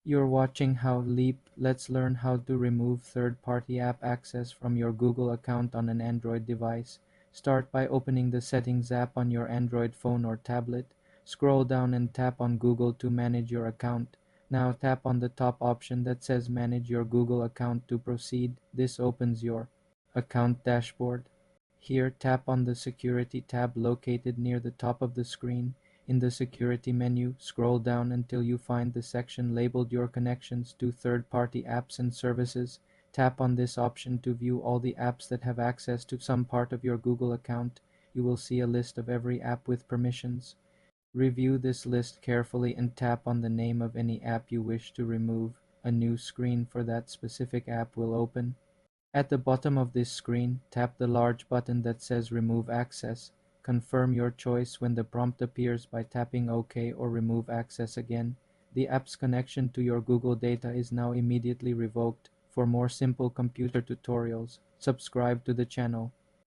You're watching How Leap. Let's learn how to remove third-party app access from your Google account on an Android device. Start by opening the Settings app on your Android phone or tablet. Scroll down and tap on Google to manage your account. Now tap on the top option that says Manage your Google account to proceed. This opens your account dashboard. Here, tap on the Security tab located near the top of the screen. In the Security menu, scroll down until you find the section labeled Your Connections to Third-Party Apps and Services. Tap on this option to view all the apps that have access to some part of your Google account. You will see a list of every app with permissions. Review this list carefully and tap on the name of any app you wish to remove. A new screen for that specific app will open. At the bottom of this screen, tap the large button that says Remove Access. Confirm your choice when the prompt appears by tapping OK or Remove Access again. The app's connection to your Google data is now immediately revoked. For more simple computer tutorials, subscribe to the channel.